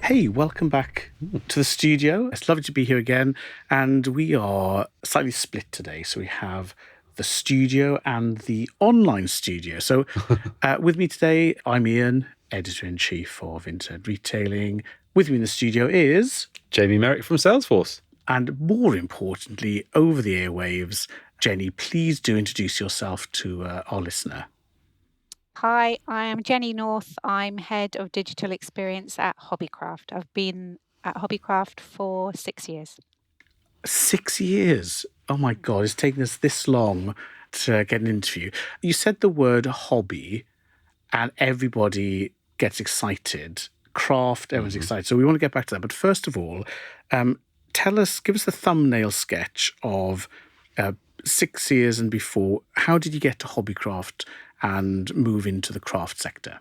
Hey, welcome back to the studio. It's lovely to be here again. And we are slightly split today. So we have the studio and the online studio. So with me today, I'm Ian, Editor-in-Chief of Internet Retailing. With me in the studio is... Jamie Merrick from Salesforce. And more importantly, over the airwaves, Jenny, please do introduce yourself to our listener. Hi, I am Jenny North. I'm Head of Digital Experience at Hobbycraft. I've been at Hobbycraft for 6 years. 6 years? Oh my God, it's taken us this long to get an interview. You said the word hobby and everybody gets excited. Craft, everyone's excited. So we want to get back to that. But first of all, give us the thumbnail sketch of 6 years and before. How did you get to Hobbycraft and move into the craft sector?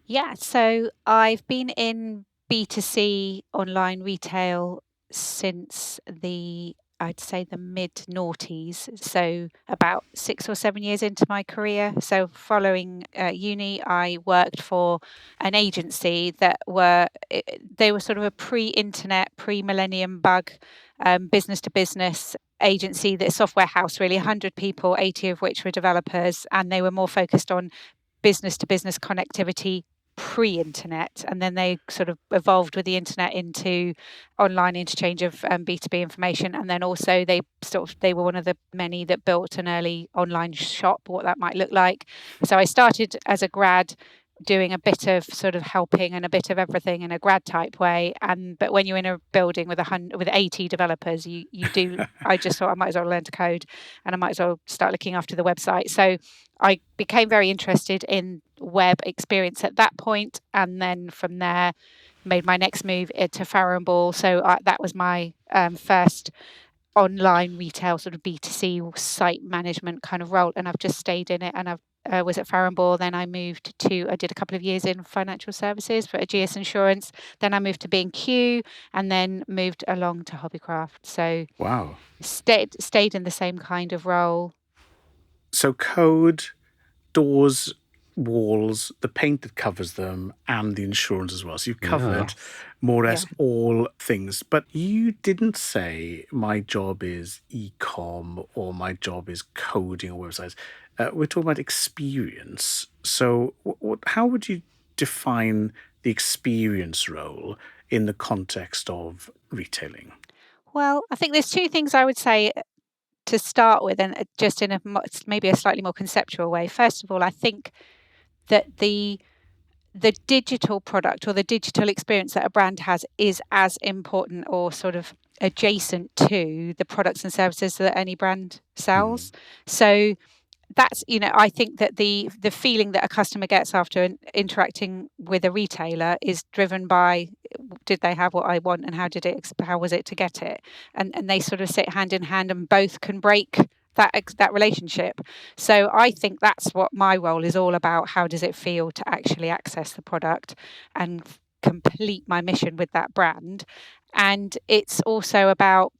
Yeah, so I've been in B2C online retail since I'd say the mid-noughties, so about 6 or 7 years into my career. So following uni, I worked for an agency they were sort of a pre-internet, pre-millennium bug business-to-business agency, that software house, really, 100 people, 80 of which were developers, and they were more focused on business-to-business connectivity pre-internet, and then they sort of evolved with the internet into online interchange of B2B information. And then also they were one of the many that built an early online shop, what that might look like. So I started as a grad doing a bit of sort of helping and a bit of everything in a grad type way, but when you're in a building with 80 developers, I just thought I might as well learn to code, and I might as well start looking after the website. So I became very interested in web experience at that point, and then from there made my next move to Farrow & Ball. So that was my first online retail sort of B2C site management kind of role, and I've just stayed in it. And I was at Farrow & Ball, then I did a couple of years in financial services for Ageas Insurance, then I moved to B&Q, and then moved along to Hobbycraft. So wow, stayed in the same kind of role. So code, doors, walls, the paint that covers them, and the insurance as well. So you've covered more or less all things. But you didn't say my job is e-com or my job is coding or websites. We're talking about experience. So how would you define the experience role in the context of retailing? Well, I think there's two things I would say to start with, and just in maybe a slightly more conceptual way. First of all, I think that the digital product or the digital experience that a brand has is as important or sort of adjacent to the products and services that any brand sells. So that's, I think that the feeling that a customer gets after interacting with a retailer is driven by, did they have what I want, and how was it to get it? And they sort of sit hand in hand, and both can break that relationship. So I think that's what my role is all about. How does it feel to actually access the product and complete my mission with that brand? And it's also about,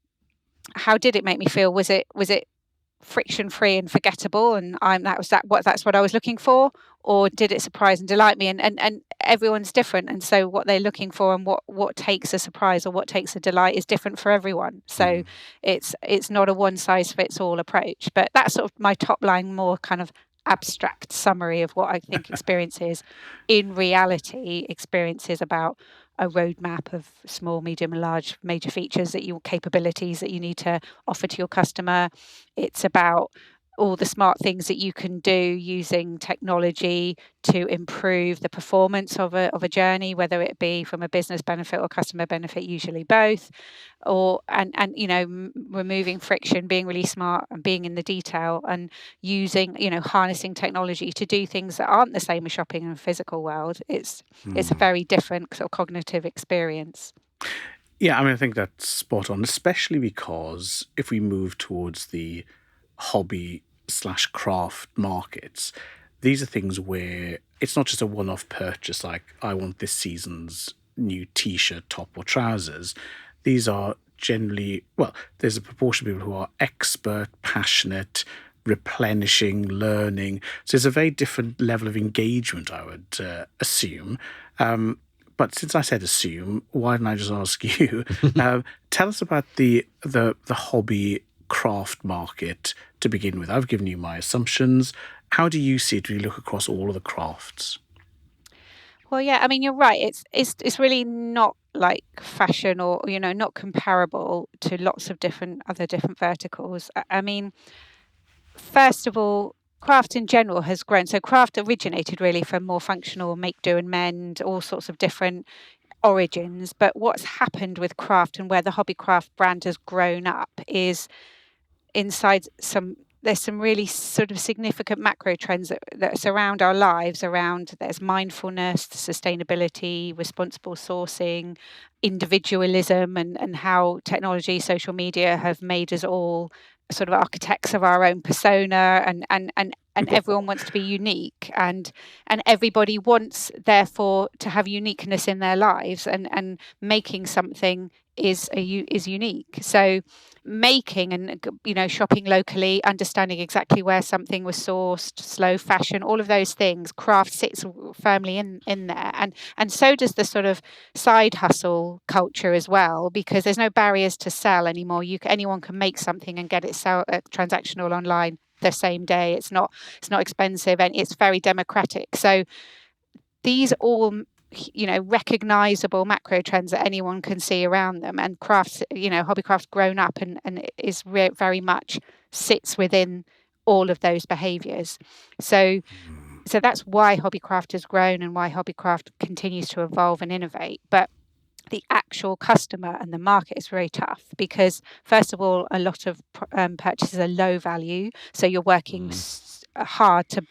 how did it make me feel? Was it friction free and forgettable, and that's what I was looking for, or did it surprise and delight me? And everyone's different, and so what they're looking for and what takes a surprise or what takes a delight is different for everyone. So it's not a one size fits all approach. But that's sort of my top line, more kind of abstract summary of what I think experience is. In reality, experience is about a roadmap of small, medium, and large major features capabilities that you need to offer to your customer. It's about all the smart things that you can do using technology to improve the performance of a journey, whether it be from a business benefit or customer benefit, usually both, removing friction, being really smart and being in the detail, and using, harnessing technology to do things that aren't the same as shopping in a physical world. It's a very different sort of cognitive experience. Yeah, I mean, I think that's spot on, especially because if we move towards the hobby/craft markets, these are things where it's not just a one-off purchase, like I want this season's new t-shirt, top, or trousers. These are generally, there's a proportion of people who are expert, passionate, replenishing, learning. So it's a very different level of engagement, I would assume. But but since I said assume, why don't I just ask you? Tell us about the hobby craft market to begin with. I've given you my assumptions. How do you see it when you look across all of the crafts? Well, yeah, I mean, you're right. It's really not like fashion or, not comparable to lots of different verticals. I mean, first of all, craft in general has grown. So craft originated really from more functional make, do and mend, all sorts of different origins. But what's happened with craft and where the Hobbycraft brand has grown up is inside there's some really sort of significant macro trends that surround our lives around. There's mindfulness, sustainability, responsible sourcing, individualism, and how technology, social media have made us all sort of architects of our own persona, and everyone wants to be unique, and everybody wants therefore to have uniqueness in their lives, and making something is unique. So making and shopping locally, understanding exactly where something was sourced, slow fashion, all of those things, craft sits firmly in there, and so does the sort of side hustle culture as well, because there's no barriers to sell anymore. Anyone can make something and get it transactional online the same day. It's not expensive, and it's very democratic. So these all recognizable macro trends that anyone can see around them, and crafts, hobbycraft grown up and is very much sits within all of those behaviors. So that's why hobbycraft has grown and why hobbycraft continues to evolve and innovate. But the actual customer and the market is very tough because, first of all, a lot of purchases are low value, so you're working hard to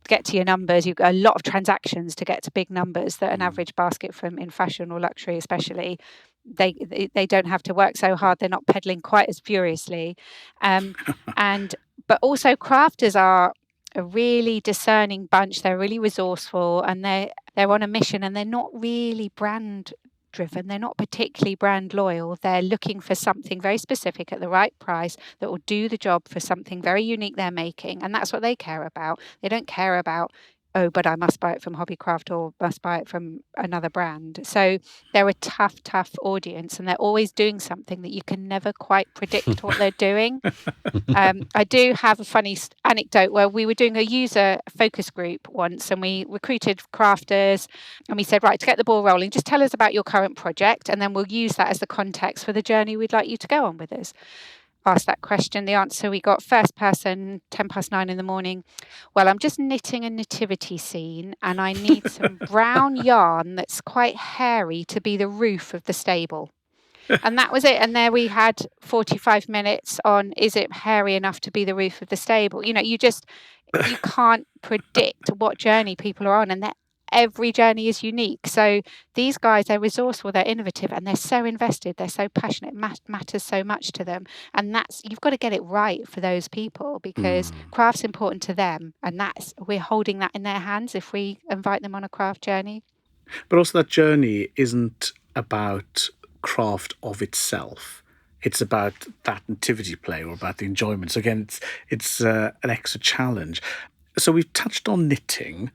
get to your numbers. You've got a lot of transactions to get to big numbers that an average basket in fashion or luxury especially, they don't have to work so hard. They're not pedaling quite as furiously. But also crafters are a really discerning bunch. They're really resourceful, and they're on a mission, and they're not really brand driven. They're not particularly brand loyal. They're looking for something very specific at the right price that will do the job for something very unique they're making. And that's what they care about. They don't care about, oh, but I must buy it from Hobbycraft or must buy it from another brand. So they're a tough audience, and they're always doing something that you can never quite predict what they're doing. I do have a funny anecdote where we were doing a user focus group once, and we recruited crafters, and we said, right, to get the ball rolling, just tell us about your current project, and then we'll use that as the context for the journey we'd like you to go on with us. Asked that question, the answer we got, first person, 9:10 in the morning. Well, I'm just knitting a nativity scene, and I need some brown yarn that's quite hairy to be the roof of the stable. And that was it. And there we had 45 minutes on, is it hairy enough to be the roof of the stable? You can't predict what journey people are on, and every journey is unique. So these guys, they're resourceful, they're innovative, and they're so invested, they're so passionate, matters so much to them. And you've got to get it right for those people, because craft's important to them, and we're holding that in their hands if we invite them on a craft journey. But also that journey isn't about craft of itself. It's about that nativity play or about the enjoyment. So again, it's an extra challenge. So we've touched on knitting,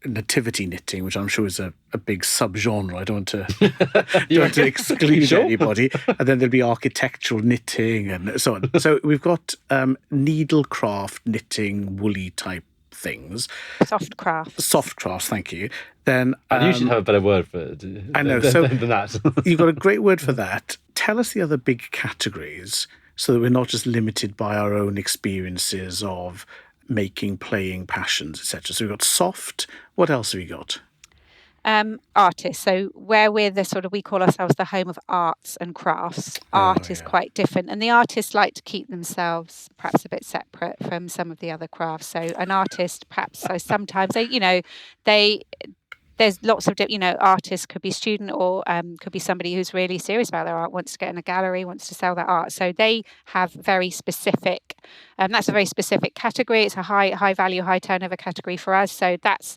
nativity knitting, which I'm sure is a big subgenre. I don't want to exclude anybody. And then there'll be architectural knitting and so on. So we've got needlecraft, knitting, woolly type things. Soft crafts, thank you. Then and you should have a better word for it. I know. Than that. You've got a great word for that. Tell us the other big categories so that we're not just limited by our own experiences of making, playing, passions, etc. So we've got soft. What else have we got? Artists. So where we call ourselves the home of arts and crafts. Art is quite different, and the artists like to keep themselves perhaps a bit separate from some of the other crafts. So an artist, perhaps, so sometimes there's lots of artists could be a student or could be somebody who's really serious about their art, wants to get in a gallery, wants to sell their art. So they have very specific. That's a very specific category. It's a high value, high turnover category for us. So that's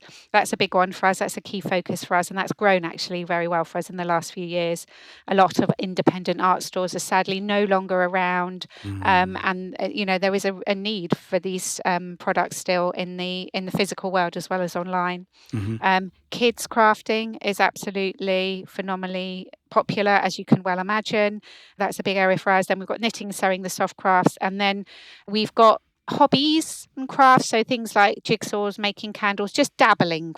a big one for us. That's a key focus for us, and that's grown actually very well for us in the last few years. A lot of independent art stores are sadly no longer around, and there is a need for these products still in the physical world as well as online. Kids kids crafting is absolutely phenomenally popular, as you can well imagine. That's a big area for us. Then we've got knitting, sewing, the soft crafts, and then we've got hobbies and crafts, so things like jigsaws, making candles, just dabbling,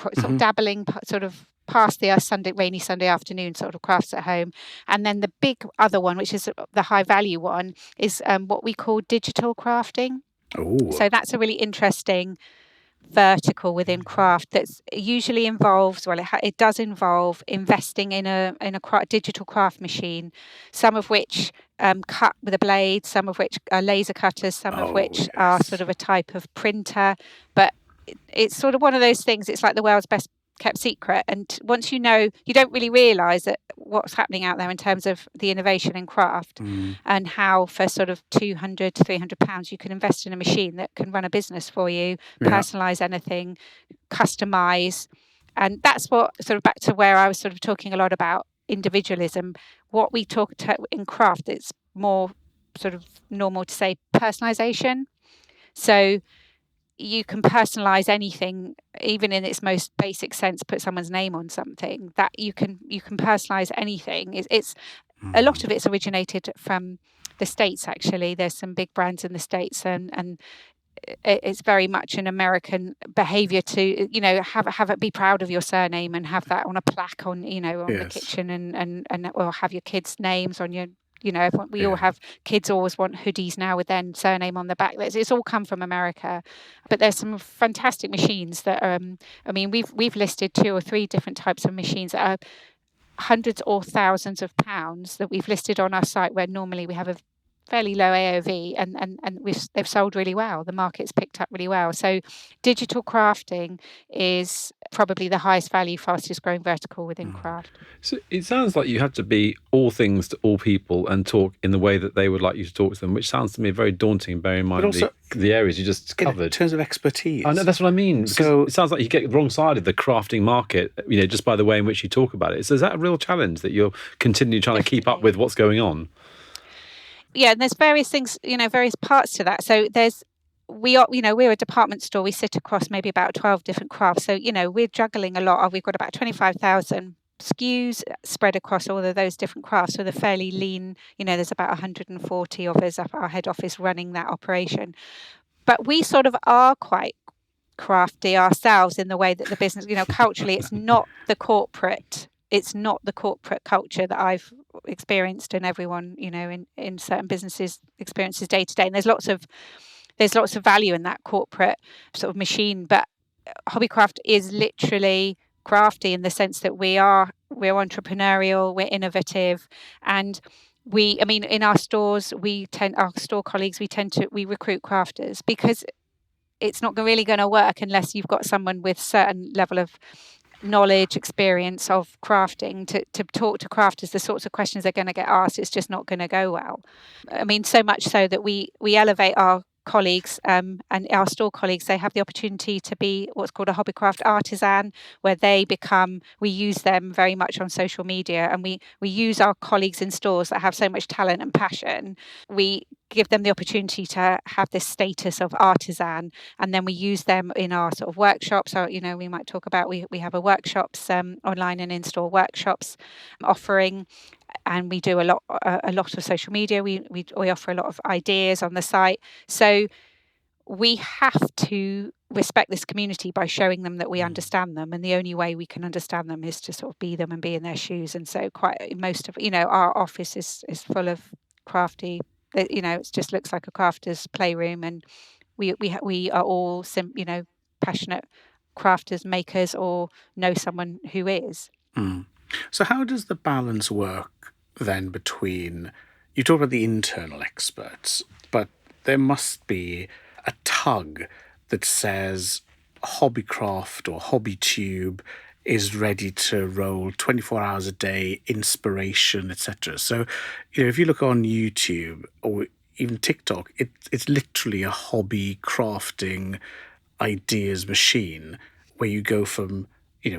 sort of past the rainy Sunday afternoon sort of crafts at home. And then the big other one, which is the high value one, is what we call digital crafting. Ooh. So that's a really interesting vertical within craft that's usually involves, it does involve investing in a digital craft machine, some of which cut with a blade, some of which are laser cutters, some of which are sort of a type of printer. But it's sort of one of those things, it's like the world's best kept secret, and once you know, you don't really realise that what's happening out there in terms of the innovation in craft, and how for sort of £200 to £300 you can invest in a machine that can run a business for you, personalise anything, customise. And that's what sort of back to where I was sort of talking a lot about individualism. What we talk in craft, it's more sort of normal to say personalisation. So you can personalize anything, even in its most basic sense, put someone's name on something. That you can personalize anything. It's a lot of it's originated from the States, actually. There's some big brands in the States, and it's very much an American behavior to, have it, be proud of your surname and have that on a plaque on the kitchen, and or have your kids' names on your. We all have, kids always want hoodies now with their surname on the back. It's all come from America. But there's some fantastic machines that, we've listed 2 or 3 different types of machines that are hundreds or thousands of pounds that we've listed on our site, where normally we have a fairly low AOV, and they've sold really well. The market's picked up really well. So digital crafting is probably the highest value, fastest growing vertical within craft. So it sounds like you have to be all things to all people and talk in the way that they would like you to talk to them, which sounds to me very daunting, bearing in mind also, the areas you just covered. In terms of expertise. I know, that's what I mean. So it sounds like you get the wrong side of the crafting market, just by the way in which you talk about it. So is that a real challenge, that you're continually trying to keep up with what's going on? Yeah, and there's various things, various parts to that. So we're a department store. We sit across maybe about 12 different crafts. So, we're juggling a lot. We've got about 25,000 SKUs spread across all of those different crafts. So they're fairly lean. There's about 140 of us up at our head office running that operation. But we sort of are quite crafty ourselves in the way that the business, culturally, it's not the corporate culture that I've experienced, and everyone, in certain businesses experiences day to day. And there's lots of value in that corporate sort of machine. But Hobbycraft is literally crafty in the sense that we're entrepreneurial, we're innovative, and in our stores, our store colleagues, we recruit crafters, because it's not really going to work unless you've got someone with certain level of knowledge, experience of crafting to talk to crafters. The sorts of questions they're going to get asked, it's just not going to go well. So much so that we elevate our colleagues, and our store colleagues, they have the opportunity to be what's called a Hobbycraft artisan, where we use them very much on social media, and we use our colleagues in stores that have so much talent and passion. We give them the opportunity to have this status of artisan, and then we use them in our sort of workshops. So, we might talk about, we have a workshops, online and in-store workshops offering, and we do a lot of social media. We offer a lot of ideas on the site. So we have to respect this community by showing them that we understand them, and the only way we can understand them is to sort of be them and be in their shoes. And so most of our office is full of crafty. It just looks like a crafter's playroom, and we are all passionate crafters, makers, or know someone who is. So how does the balance work then between, you talk about the internal experts, but there must be a tug that says Hobbycraft or HobbyTube is ready to roll 24 hours a day, inspiration, etc. So, if you look on YouTube or even TikTok, it's literally a hobby crafting ideas machine, where you go from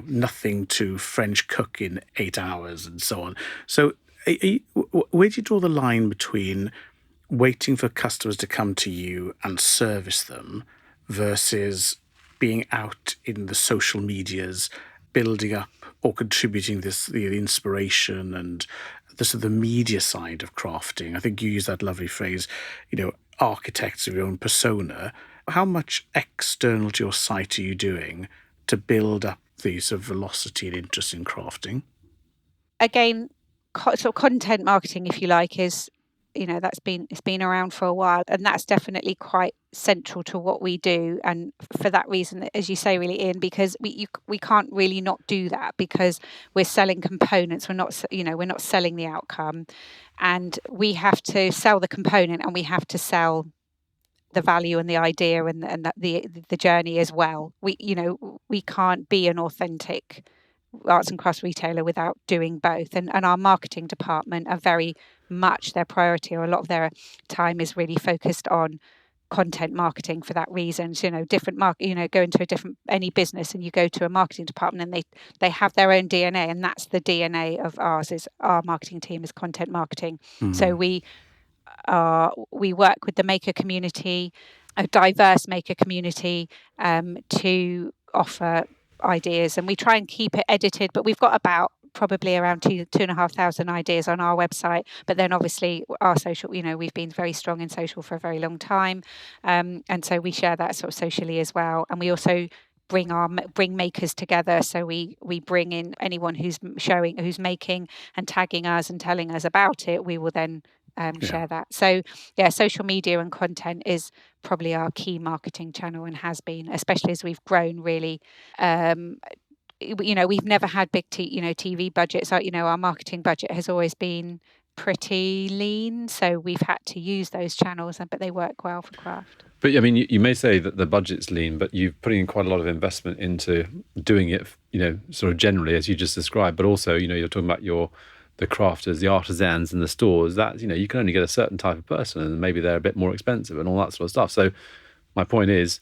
nothing to French cook in 8 hours and so on. So where do you draw the line between waiting for customers to come to you and service them versus being out in the social medias building up or contributing the inspiration and the sort of the media side of crafting? I think you use that lovely phrase, architects of your own persona. How much external to your site are you doing to build up the sort of velocity and interest in crafting? Again, sort of content marketing, if you like, is, it's been around for a while, and that's definitely quite central to what we do. And for that reason, as you say, really, Ian, because we can't really not do that, because we're selling components. We're not selling the outcome, and we have to sell the component, and we have to sell the value and the idea and the journey as well. We can't be an authentic arts and crafts retailer without doing both. And our marketing department are very much, their priority, or a lot of their time, is really focused on content marketing for that reason. So, different go into any business, and you go to a marketing department, and they have their own DNA, and that's the DNA of ours. Is our marketing team is content marketing. So we work with the maker community, a diverse maker community, to offer ideas, and we try and keep it edited, but we've got about probably around 2,500 ideas on our website. But then obviously our social, we've been very strong in social for a very long time, and so we share that sort of socially as well. And we also bring makers together, so we bring in anyone who's making and tagging us and telling us about it. We will then share that. So social media and content is probably our key marketing channel, and has been, especially as we've grown really. We've never had big TV budgets. Our marketing budget has always been pretty lean, so we've had to use those channels, but they work well for craft. But I mean, you may say that the budget's lean, but you're putting in quite a lot of investment into doing it, sort of generally as you just described, but also, you're talking about the crafters, the artisans in the stores. That, you can only get a certain type of person, and maybe they're a bit more expensive and all that sort of stuff. So my point is,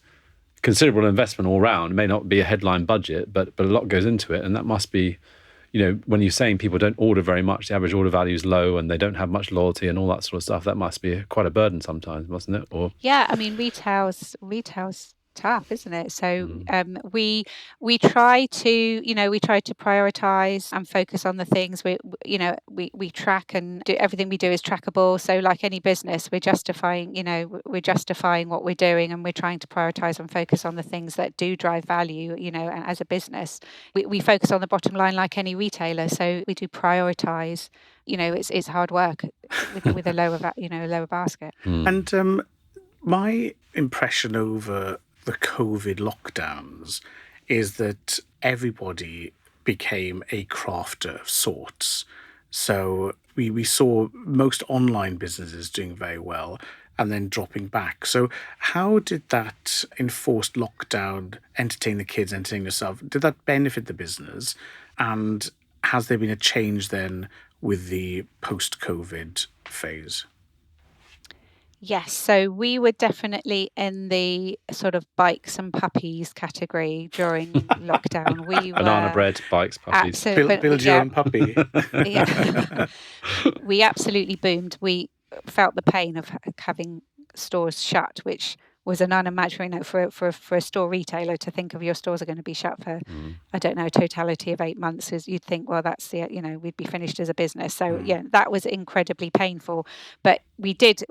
considerable investment all round. It may not be a headline budget, but a lot goes into it. And that must be, when you're saying people don't order very much, the average order value is low, and they don't have much loyalty and all that sort of stuff, that must be quite a burden sometimes, mustn't it? Or yeah, I mean, retail's tough, isn't it? So we try to prioritize and focus on the things we track, and do everything we do is trackable. So like any business, we're justifying what we're doing, and we're trying to prioritize and focus on the things that do drive value. And as a business, we focus on the bottom line like any retailer. So we do prioritize. It's hard work with a lower basket. And my impression over the COVID lockdowns is that everybody became a crafter of sorts. So we saw most online businesses doing very well and then dropping back. So how did that enforced lockdown, entertain the kids, entertain yourself, did that benefit the business? And has there been a change then with the post-COVID phase? Yes, so we were definitely in the sort of bikes and puppies category during lockdown. We were banana bread, bikes, puppies. Build your own puppy. Yeah. We absolutely boomed. We felt the pain of having stores shut, which was an unimaginable, for a store retailer to think of your stores are going to be shut for, I don't know, a totality of 8 months. Is you'd think, well, that's we'd be finished as a business. So that was incredibly painful. But we did,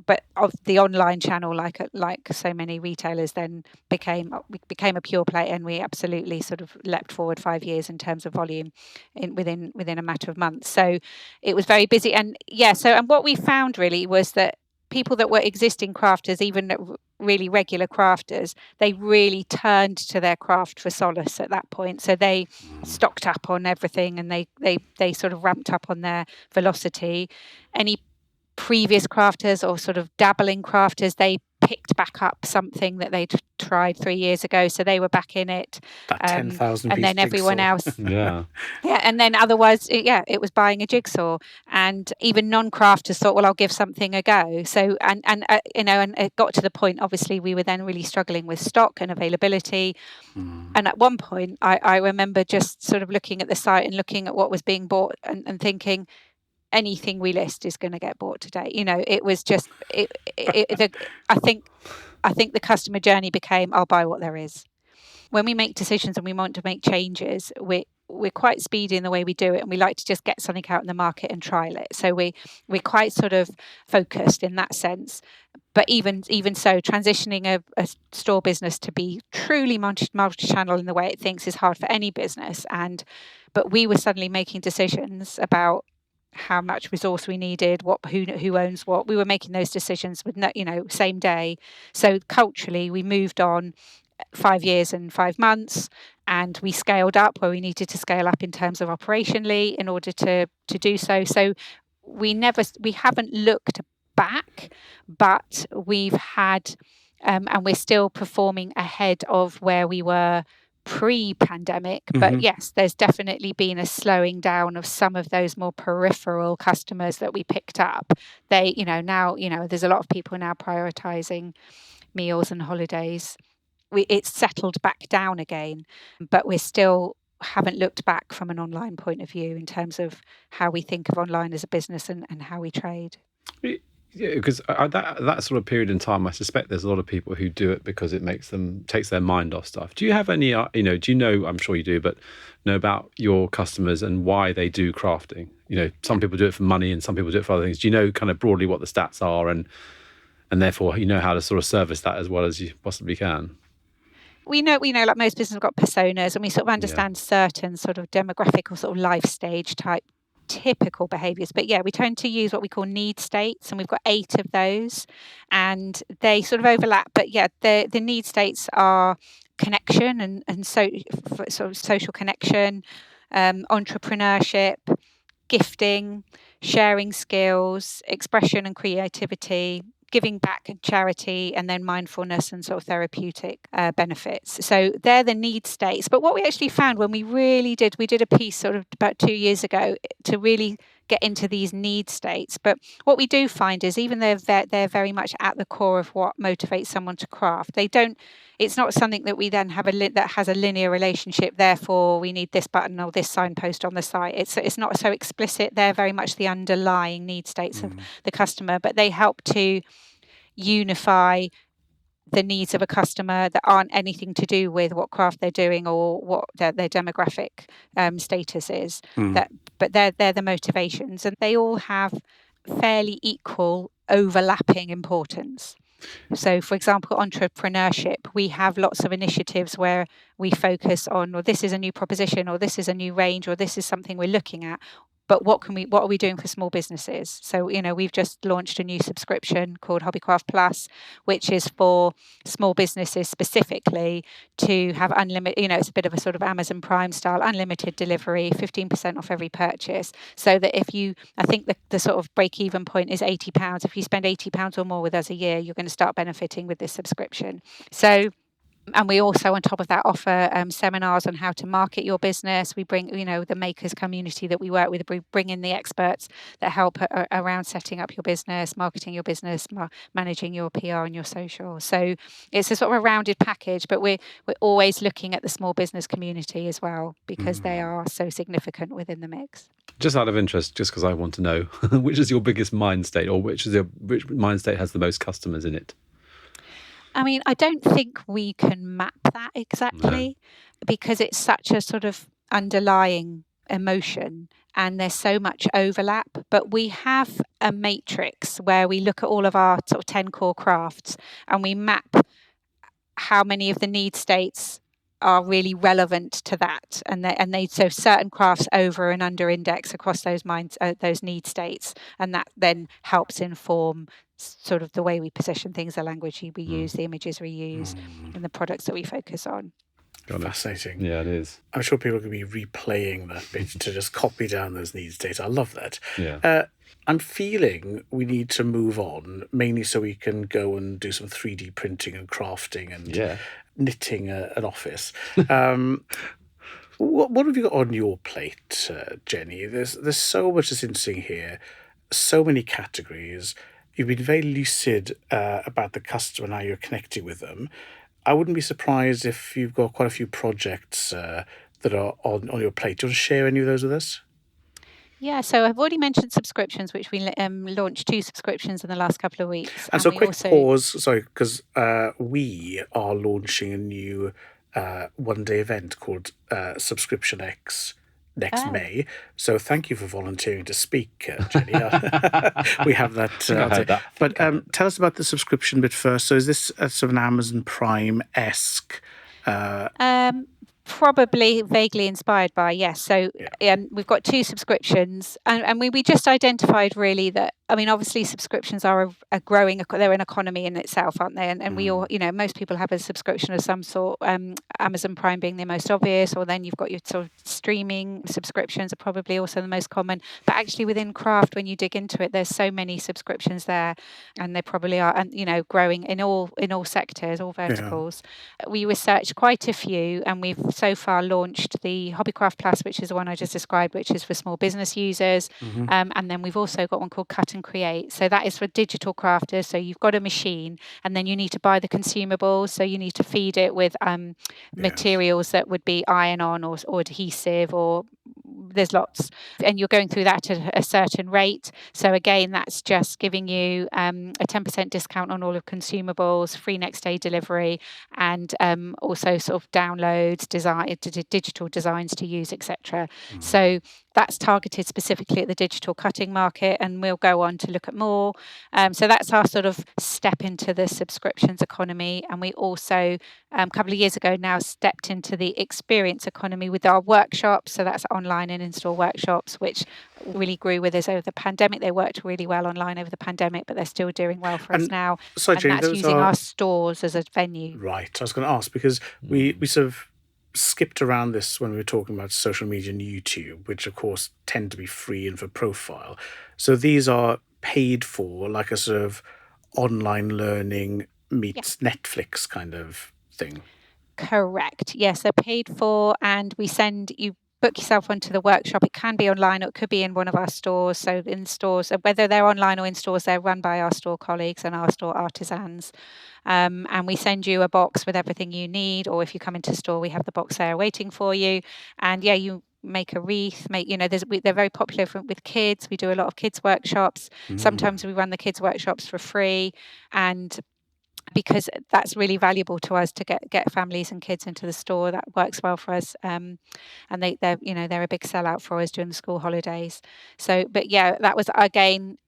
but of the online channel, like so many retailers, then became a pure play, and we absolutely sort of leapt forward 5 years in terms of volume within a matter of months. So it was very busy, and what we found really was that people that were existing crafters, even really regular crafters, they really turned to their craft for solace at that point. So they stocked up on everything, and they sort of ramped up on their velocity. Any previous crafters or sort of dabbling crafters, they picked back up something that they'd tried 3 years ago, so they were back in it. That 10,000 and then everyone else, yeah, and then otherwise, it was buying a jigsaw. And even non-crafters thought, well, I'll give something a go. So and it got to the point. Obviously, we were then really struggling with stock and availability. And at one point, I remember just sort of looking at the site and looking at what was being bought and thinking, anything we list is going to get bought today. It was just I think the customer journey became, I'll buy what there is. when we make decisions and we want to make changes, we're quite speedy in the way we do it, and we like to just get something out in the market and trial it. So we're quite sort of focused in that sense. But even so, transitioning a store business to be truly multi-channel in the way it thinks is hard for any business. But we were suddenly making decisions about how much resource we needed, who owns what. We were making those decisions with same day. So culturally, we moved on 5 years and 5 months, and we scaled up where we needed to scale up in terms of operationally in order to do so. So we haven't looked back, but we've had and we're still performing ahead of where we were pre-pandemic. But yes, there's definitely been a slowing down of some of those more peripheral customers that we picked up. They, now, there's a lot of people now prioritizing meals and holidays. It's settled back down again, but we still haven't looked back from an online point of view in terms of how we think of online as a business and how we trade. Yeah, because that sort of period in time, I suspect there's a lot of people who do it because it takes their mind off stuff. Do you have any, do you know, I'm sure you do, but know about your customers and why they do crafting? Some people do it for money and some people do it for other things. Do you know kind of broadly what the stats are and therefore you know how to sort of service that as well as you possibly can? We know, like most businesses have got personas, and we sort of understand certain sort of demographic or sort of life stage type typical behaviours. But yeah, we tend to use what we call need states, and we've got 8 of those, and they sort of overlap. But yeah, the need states are connection and so sort of social connection, entrepreneurship, gifting, sharing skills, expression and creativity, giving back and charity, and then mindfulness and sort of therapeutic benefits. So they're the need states. But what we actually found when we did a piece sort of about 2 years ago to really get into these need states. But what we do find is even though they're very much at the core of what motivates someone to craft, it's not something that we then have that has a linear relationship. Therefore, we need this button or this signpost on the site. It's not so explicit. They're very much the underlying need states of the customer, but they help to unify the needs of a customer that aren't anything to do with what craft they're doing or what their demographic status is. But they're the motivations, and they all have fairly equal overlapping importance. So, for example, entrepreneurship, we have lots of initiatives where we focus on, or this is a new proposition, or this is a new range, or this is something we're looking at. But what are we doing for small businesses? So, we've just launched a new subscription called Hobbycraft Plus, which is for small businesses specifically to have unlimited, it's a bit of a sort of Amazon Prime style, unlimited delivery, 15% off every purchase. So that I think the sort of break even point is £80. If you spend £80 or more with us a year, you're going to start benefiting with this subscription. So, and we also, on top of that, offer seminars on how to market your business. We bring, the makers community that we work with, we bring in the experts that help around setting up your business, marketing your business, managing your PR and your social. So it's a sort of a rounded package, but we're always looking at the small business community as well, because they are so significant within the mix. Just out of interest, just because I want to know, which is your biggest mind state, or which mind state has the most customers in it? I mean, I don't think we can map that exactly because it's such a sort of underlying emotion and there's so much overlap. But we have a matrix where we look at all of our sort of 10 core crafts and we map how many of the need states are really relevant to that, and they so certain crafts over and under index across those need states, and that then helps inform sort of the way we position things, the language we use, the images we use, and the products that we focus on. Fascinating. Yeah, it is. I'm sure people are going to be replaying that bit to just copy down those need states. I love that. Yeah. I'm feeling we need to move on, mainly so we can go and do some 3D printing and crafting and knitting an office. What have you got on your plate, Jenny? There's so much that's interesting here, so many categories. You've been very lucid about the customer and how you're connecting with them. I wouldn't be surprised if you've got quite a few projects that are on your plate. Do you want to share any of those with us? Yeah, so I've already mentioned subscriptions, which we launched 2 subscriptions in the last couple of weeks. And so quick pause, sorry, because we are launching a new one-day event called Subscription X next May. So thank you for volunteering to speak, Jenny. We have that. I heard that. But tell us about the subscription bit first. So is this a sort of an Amazon Prime-esque? Probably vaguely inspired by, yes. So we've got 2 subscriptions, and we just identified really that, I mean, obviously subscriptions are a growing, they're an economy in itself, aren't they? And we all, most people have a subscription of some sort, Amazon Prime being the most obvious, or then you've got your sort of streaming subscriptions are probably also the most common. But actually within craft, when you dig into it, there's so many subscriptions there, and they probably are, and growing in all sectors, all verticals. We researched quite a few, and we've so far launched the Hobbycraft Plus, which is the one I just described, which is for small business users. And then we've also got one called Cut and Create. So that is for digital crafters. So you've got a machine, and then you need to buy the consumables. So you need to feed it with materials that would be iron-on or adhesive, or there's lots. And you're going through that at a certain rate. So again, that's just giving you a 10% discount on all of consumables, free next day delivery, and also sort of downloads, digital designs to use, etc. So that's targeted specifically at the digital cutting market, and we'll go on to look at more. So that's our sort of step into the subscriptions economy. And we also, a couple of years ago now, stepped into the experience economy with our workshops. So that's online and in-store workshops, which really grew with us over the pandemic. They worked really well online over the pandemic, but they're still doing well for us now. Sorry, Jane, that's using our stores as a venue. Right. I was going to ask, because we sort of skipped around this when we were talking about social media and YouTube, which of course tend to be free and for profile. So these are paid for, like a sort of online learning meets Netflix kind of thing. Correct. Yes, they're paid for, and we send you. Book yourself onto the workshop. It can be online, or it could be in one of our stores. So in stores, whether they're online or in stores, they're run by our store colleagues and our store artisans. And we send you a box with everything you need, or if you come into store, we have the box there waiting for you. And you make a wreath, they're very popular with kids. We do a lot of kids workshops. Sometimes we run the kids workshops for free, and because that's really valuable to us to get families and kids into the store. That works well for us, and they're a big sellout for us during the school holidays. So, but that was again.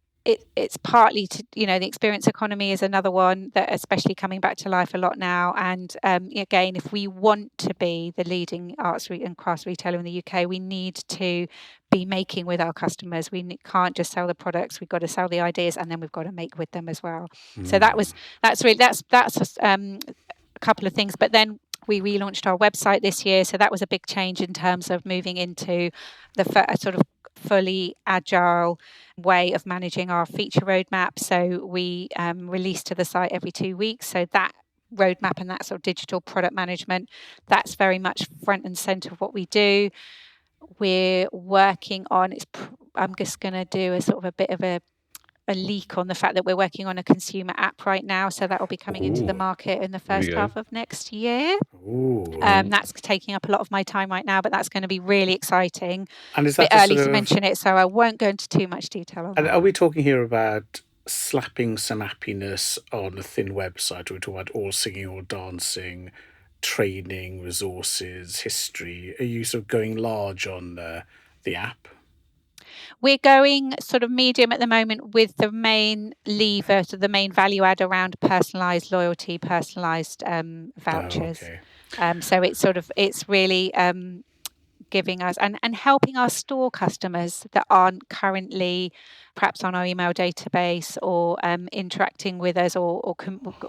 It's partly to the experience economy is another one that especially coming back to life a lot now. And again, if we want to be the leading arts and crafts retailer in the UK, we need to be making with our customers. We can't just sell the products. We've got to sell the ideas, and then we've got to make with them as well. So that's a couple of things. But then we relaunched our website this year, so that was a big change in terms of moving into the sort of fully agile way of managing our feature roadmap. So we release to the site every 2 weeks. So that roadmap and that sort of digital product management, that's very much front and center of what we do. We're working on, I'm just going to do a sort of a bit of a leak on the fact that we're working on a consumer app right now. So that will be coming into the market in the first half of next year. That's taking up a lot of my time right now, but that's going to be really exciting. And is that a bit early to mention it, so I won't go into too much detail on that. And are we talking here about slapping some appiness on a thin website? Or are we talking about all singing, all dancing, training, resources, history? Are you sort of going large on the app? We're going sort of medium at the moment, with the main lever, so the main value add around personalised loyalty, personalised vouchers. So it's really giving us and helping our store customers that aren't currently perhaps on our email database or interacting with us or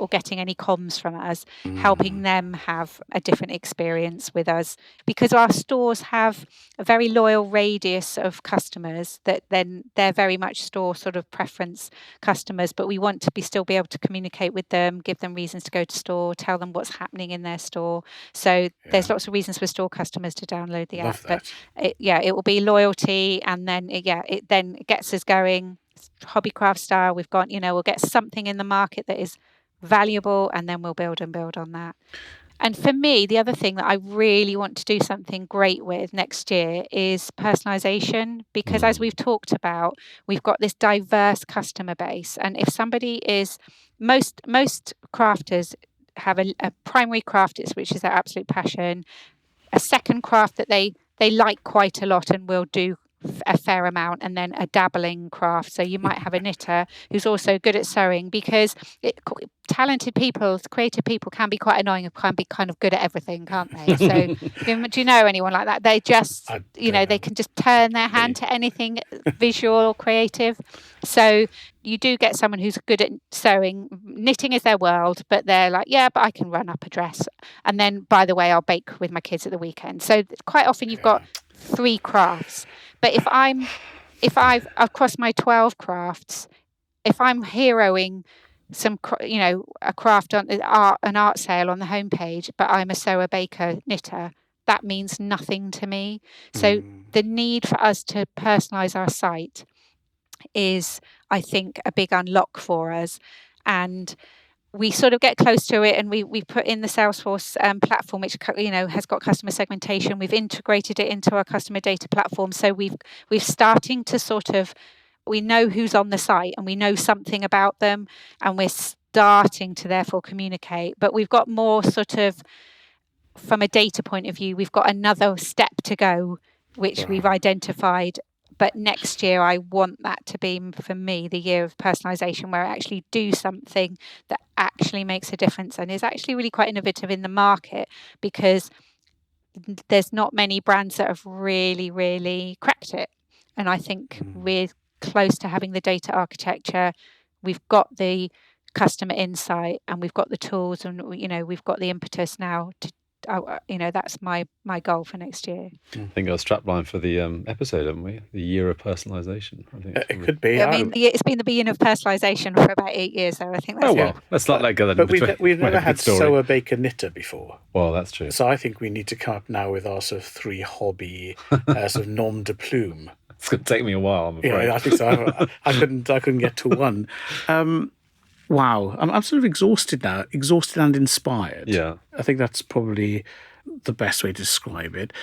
getting any comms from us, helping them have a different experience with us, because our stores have a very loyal radius of customers that then they're very much store sort of preference customers, but we want to still be able to communicate with them, give them reasons to go to store, tell them what's happening in their store. So there's lots of reasons for store customers to download the app. But it will be loyalty, and then it gets us going. Hobbycraft style, we've got, we'll get something in the market that is valuable, and then we'll build on that. And for me, the other thing that I really want to do something great with next year is personalization, because as we've talked about, we've got this diverse customer base. And if somebody is, most crafters have a primary craft, which is their absolute passion, a second craft that they like quite a lot and will do a fair amount, and then a dabbling craft. So you might have a knitter who's also good at sewing, because talented people, creative people can be quite annoying and can be kind of good at everything, can't they? So do you know anyone like that? They just, they can just turn their hand to anything visual or creative. So you do get someone who's good at sewing. Knitting is their world, but they're like, yeah, but I can run up a dress. And then, by the way, I'll bake with my kids at the weekend. So quite often you've got 3 crafts. But if I've across my 12 crafts, if I'm heroing a craft on an art sale on the homepage, but I'm a sewer, baker, knitter, that means nothing to me. So the need for us to personalize our site is, I think, a big unlock for us. And we sort of get close to it, and we put in the Salesforce platform, which has got customer segmentation. We've integrated it into our customer data platform, so we're starting to sort of, we know who's on the site and we know something about them, and we're starting to therefore communicate. But we've got more sort of, from a data point of view, we've got another step to go, which we've identified. But next year, I want that to be, for me, the year of personalisation, where I actually do something that actually makes a difference and is actually really quite innovative in the market, because there's not many brands that have really, really cracked it. And I think we're close to having the data architecture. We've got the customer insight, and we've got the tools, and we've got the impetus now to. That's my goal for next year. I think our strapline for the episode, haven't we? The year of personalisation. I think it could be. I mean, it's been the beginning of personalisation for about 8 years, so I think that's let's not let go then. But we've never had sewer, baker, knitter before. Well, that's true. So I think we need to come up now with our sort of 3 hobby sort of nom de plume. It's going to take me a while, I'm afraid. Yeah, I think so. I couldn't get to one. Wow, I'm sort of exhausted now, exhausted and inspired. Yeah. I think that's probably the best way to describe it.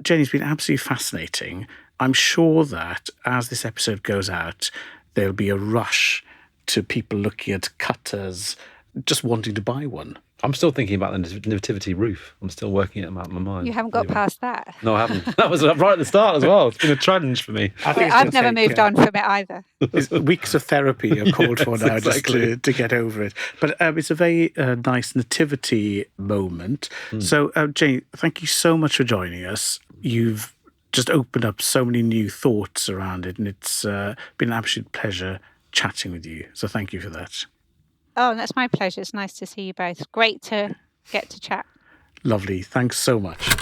Jenny, it's been absolutely fascinating. I'm sure that as this episode goes out, there'll be a rush to people looking at cutters, just wanting to buy one. I'm still thinking about the nativity roof. I'm still working it out in my mind. You haven't got past that. No, I haven't. That was right at the start as well. It's been a challenge for me. I've never moved on from it either. Weeks of therapy are called for now, exactly. Just to get over it. But it's a very nice nativity moment. So, Jane, thank you so much for joining us. You've just opened up so many new thoughts around it, and it's been an absolute pleasure chatting with you. So thank you for that. Oh, that's my pleasure. It's nice to see you both. Great to get to chat. Lovely. Thanks so much.